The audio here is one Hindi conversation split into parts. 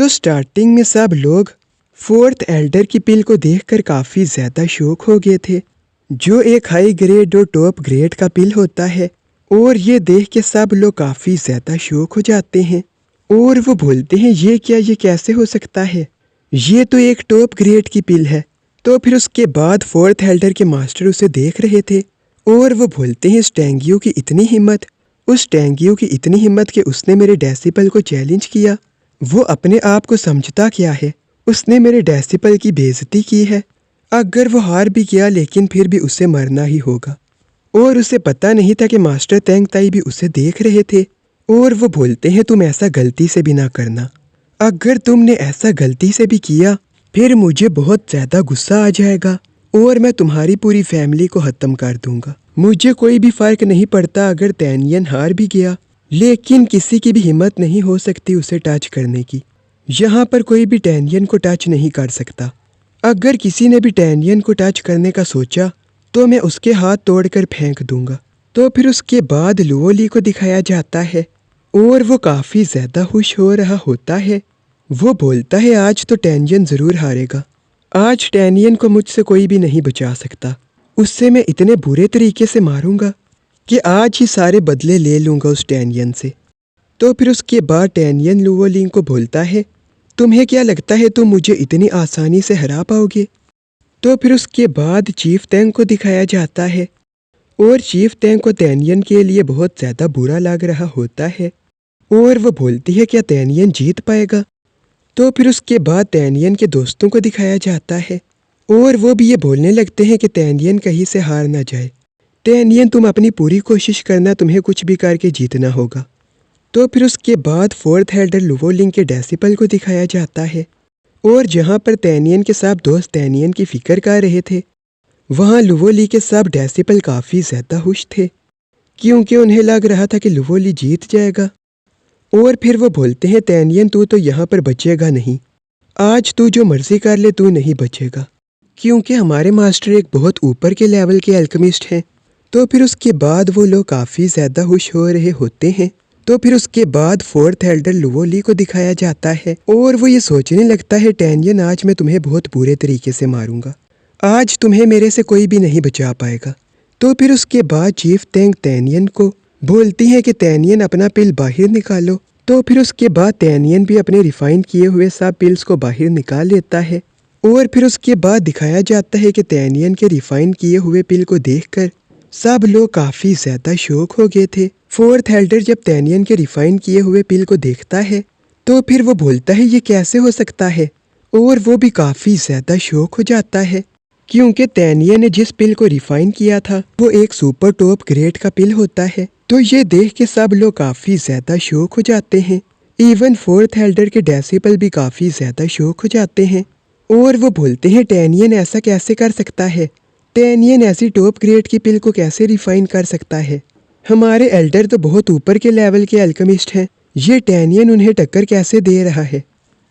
तो स्टार्टिंग में सब लोग फोर्थ एल्डर की पिल को देखकर काफ़ी ज़्यादा शौक हो गए थे, जो एक हाई ग्रेड और टॉप ग्रेड का पिल होता है। और ये देख के सब लोग काफ़ी ज़्यादा शौक हो जाते हैं और वो बोलते हैं ये क्या, ये कैसे हो सकता है, ये तो एक टॉप ग्रेड की पिल है। तो फिर उसके बाद फोर्थ एल्डर के मास्टर उसे देख रहे थे और वो बोलते हैं स्टैंगियो की इतनी हिम्मत, उस स्टैंगियो की इतनी हिम्मत कि उसने मेरे डेसिबल को चैलेंज किया। वो अपने आप को समझता क्या है, उसने मेरे डेसिबल की बेइज्जती की है। अगर वो हार भी गया लेकिन फिर भी उसे मरना ही होगा। और उसे पता नहीं था कि मास्टर तेंग ताई भी उसे देख रहे थे और वो बोलते हैं तुम ऐसा गलती से भी ना करना, अगर तुमने ऐसा गलती से भी किया फिर मुझे बहुत ज़्यादा गुस्सा आ जाएगा और मैं तुम्हारी पूरी फैमिली को ख़त्म कर दूंगा। मुझे कोई भी फ़र्क नहीं पड़ता अगर टैनियन हार भी गया, लेकिन किसी की भी हिम्मत नहीं हो सकती उसे टच करने की। यहाँ पर कोई भी टैनियन को टच नहीं कर सकता। अगर किसी ने भी टैनियन को टच करने का सोचा तो मैं उसके हाथ तोड़कर फेंक दूंगा। तो फिर उसके बाद लुओली को दिखाया जाता है और वो काफ़ी ज़्यादा खुश हो रहा होता है। वो बोलता है आज तो टैनियन ज़रूर हारेगा, आज टैनियन को मुझसे कोई भी नहीं बचा सकता, उससे मैं इतने बुरे तरीके से मारूंगा कि आज ही सारे बदले ले लूँगा उस टैनियन से। तो फिर उसके बाद टैनियन लुओलिंग को बोलता है तुम्हें क्या लगता है तुम मुझे इतनी आसानी से हरा पाओगे। तो फिर उसके बाद चीफ तेंग को दिखाया जाता है और चीफ तेंग को टैनियन के लिए बहुत ज़्यादा बुरा लग रहा होता है और वो बोलती है क्या टैनियन जीत पाएगा। तो फिर उसके बाद टैनियन के दोस्तों को दिखाया जाता है और वो भी ये बोलने लगते हैं कि टैनियन कहीं से हार ना जाए। टैनियन तुम अपनी पूरी कोशिश करना, तुम्हें कुछ भी करके जीतना होगा। तो फिर उसके बाद फोर्थ एल्डर लुओलिंग के डेसिबल को दिखाया जाता है और जहाँ पर टैनियन के सब दोस्त टैनियन की फिक्र कर रहे थे, वहाँ लुओली के सब डेसिबल काफ़ी ज़्यादा खुश थे क्योंकि उन्हें लग रहा था कि लुओली जीत जाएगा। और फिर वो बोलते हैं टैनियन तू तो यहाँ पर बचेगा नहीं, आज तू जो मर्जी कर ले तू नहीं बचेगा, क्योंकि हमारे मास्टर एक बहुत ऊपर के लेवल के अल्केमिस्ट हैं। तो फिर उसके बाद वो लोग काफ़ी ज़्यादा खुश हो रहे होते हैं। तो फिर उसके बाद फोर्थ एल्डर लुओली को दिखाया जाता है और वो ये सोचने लगता है टैनियन आज मैं तुम्हें बहुत बुरे तरीके से मारूंगा, आज तुम्हें मेरे से कोई भी नहीं बचा पाएगा। तो फिर उसके बाद चीफ तेंग टैनियन को बोलती है कि टैनियन अपना पिल बाहर निकालो। तो फिर उसके बाद टैनियन भी अपने रिफाइन किए हुए सब पिल्स को बाहर निकाल लेता है और फिर उसके बाद दिखाया जाता है कि टैनियन के रिफाइन किए हुए पिल को देखकर सब लोग काफ़ी ज़्यादा शौक हो गए थे। फोर्थ एल्डर जब टैनियन के रिफाइन किए हुए पिल को देखता है तो फिर वो बोलता है ये कैसे हो सकता है, और वो भी काफ़ी ज़्यादा शौक हो जाता है क्योंकि टैनियन ने जिस पिल को रिफाइन किया था वो एक सुपर टॉप ग्रेड का पिल होता है। तो ये देख के सब लोग काफ़ी ज़्यादा शौक हो जाते हैं, इवन फोर्थ एल्डर के डेसिबल भी काफ़ी ज़्यादा शौक हो जाते हैं और वो बोलते हैं टैनियन ऐसा कैसे कर सकता है, टैनियन ऐसी टॉप ग्रेड की पिल को कैसे रिफाइन कर सकता है, हमारे एल्डर तो बहुत ऊपर के लेवल के अल्केमिस्ट हैं, ये टैनियन उन्हें टक्कर कैसे दे रहा है।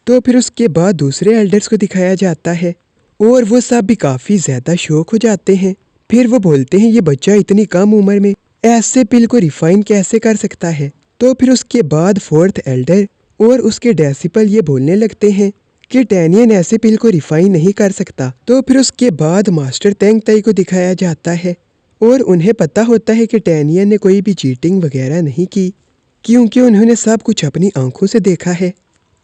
तो फिर उसके बाद दूसरे एल्डर्स को दिखाया जाता है और वो सब भी काफ़ी ज़्यादा शौक हो जाते हैं। फिर वो बोलते हैं ये बच्चा इतनी कम उम्र में ऐसे पिल को रिफाइन कैसे कर सकता है। तो फिर उसके बाद फोर्थ एल्डर और उसके डेसिबल ये बोलने लगते हैं कि टैनियन ऐसे पिल को रिफाइन नहीं कर सकता। तो फिर उसके बाद मास्टर तेंग ताई को दिखाया जाता है और उन्हें पता होता है कि टैनियन ने कोई भी चीटिंग वगैरह नहीं की क्योंकि उन्होंने सब कुछ अपनी आंखों से देखा है।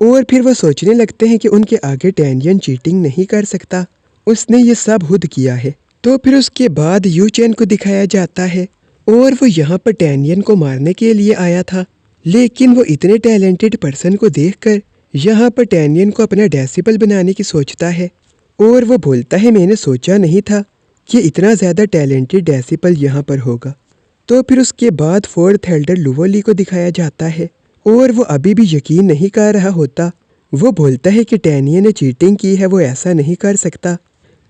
और फिर वो सोचने लगते हैं कि उनके आगे टैनियन चीटिंग नहीं कर सकता, उसने ये सब खुद किया है। तो फिर उसके बाद यू चैन को दिखाया जाता है और वो यहाँ पर टैनियन को मारने के लिए आया था, लेकिन वो इतने टैलेंटेड पर्सन को देखकर यहाँ पर टैनियन को अपना डेसिबल बनाने की सोचता है और वो बोलता है मैंने सोचा नहीं था कि इतना ज़्यादा टैलेंटेड डेसिबल यहाँ पर होगा। तो फिर उसके बाद फोर्थ एल्डर लुओली को दिखाया जाता है और वो अभी भी यकीन नहीं कर रहा होता। वो बोलता है कि टैनियन ने चीटिंग की है, वो ऐसा नहीं कर सकता।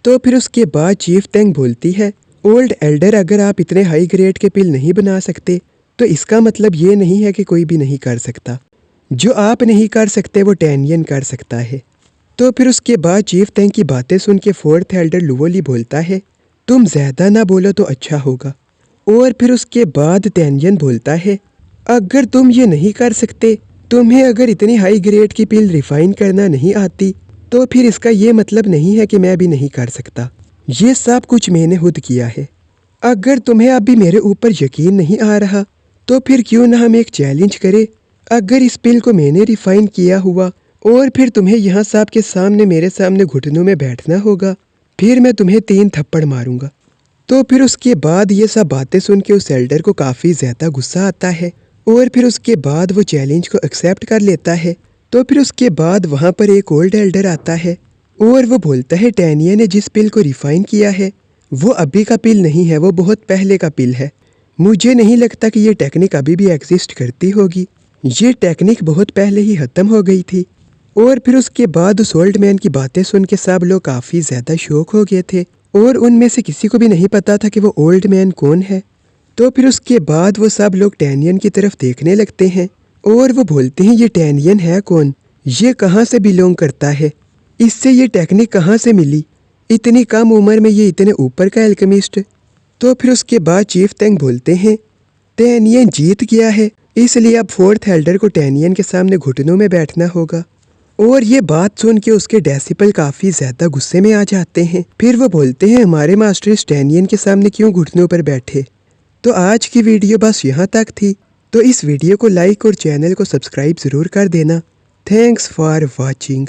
तो फिर उसके बाद चीफ तेंग बोलती है ओल्ड एल्डर अगर आप इतने हाई ग्रेड के पिल नहीं बना सकते तो इसका मतलब ये नहीं है कि कोई भी नहीं कर सकता, जो आप नहीं कर सकते वो टैनियन कर सकता है। तो फिर उसके बाद चीफ तेंग की बातें सुन के फोर्थ एल्डर लुओली बोलता है तुम ज़्यादा ना बोलो तो अच्छा होगा। और फिर उसके बाद टैनियन बोलता है अगर तुम ये नहीं कर सकते तुम्हें अगर इतनी हाई ग्रेड की पिल रिफाइन करना नहीं आती तो फिर इसका ये मतलब नहीं है कि मैं भी नहीं कर सकता। ये सब कुछ मैंने खुद किया है। अगर तुम्हें अभी मेरे ऊपर यकीन नहीं आ रहा तो फिर क्यों ना हम एक चैलेंज करें। अगर इस पिल को मैंने रिफाइन किया हुआ और फिर तुम्हें यहाँ सब के सामने मेरे सामने घुटनों में बैठना होगा, फिर मैं तुम्हें 3 थप्पड़ मारूंगा। तो फिर उसके बाद ये सब बातें सुन के उस एल्डर को काफ़ी ज़्यादा गुस्सा आता है और फिर उसके बाद वो चैलेंज को एक्सेप्ट कर लेता है। तो फिर उसके बाद वहाँ पर एक ओल्ड एल्डर आता है और वो बोलता है टैनिया ने जिस पिल को रिफाइन किया है वो अभी का पिल नहीं है, वो बहुत पहले का पिल है। मुझे नहीं लगता कि ये टेक्निक अभी भी एग्जिस्ट करती होगी। ये टेक्निक बहुत पहले ही ख़त्म हो गई थी। और फिर उसके बाद उस ओल्ड मैन की बातें सुन के सब लोग काफ़ी ज़्यादा शॉक हो गए थे और उनमें से किसी को भी नहीं पता था कि वो ओल्ड मैन कौन है। तो फिर उसके बाद वो सब लोग टैनियन की तरफ देखने लगते हैं और वो बोलते हैं ये टैनियन है कौन, ये कहाँ से बिलोंग करता है, इससे ये टेक्निक कहाँ से मिली, इतनी कम उम्र में ये इतने ऊपर का एल्केमिस्ट। तो फिर उसके बाद चीफ तेंग बोलते हैं टैनियन जीत गया है, इसलिए अब 4th एल्डर को टैनियन के सामने घुटनों में बैठना होगा। और ये बात सुन के उसके डेसिपल काफ़ी ज़्यादा गुस्से में आ जाते हैं। फिर वो बोलते हैं हमारे मास्टर इस टैनियन के सामने क्यों घुटनों पर बैठे। तो आज की वीडियो बस यहाँ तक थी। तो इस वीडियो को लाइक और चैनल को सब्सक्राइब ज़रूर कर देना। Thanks for watching.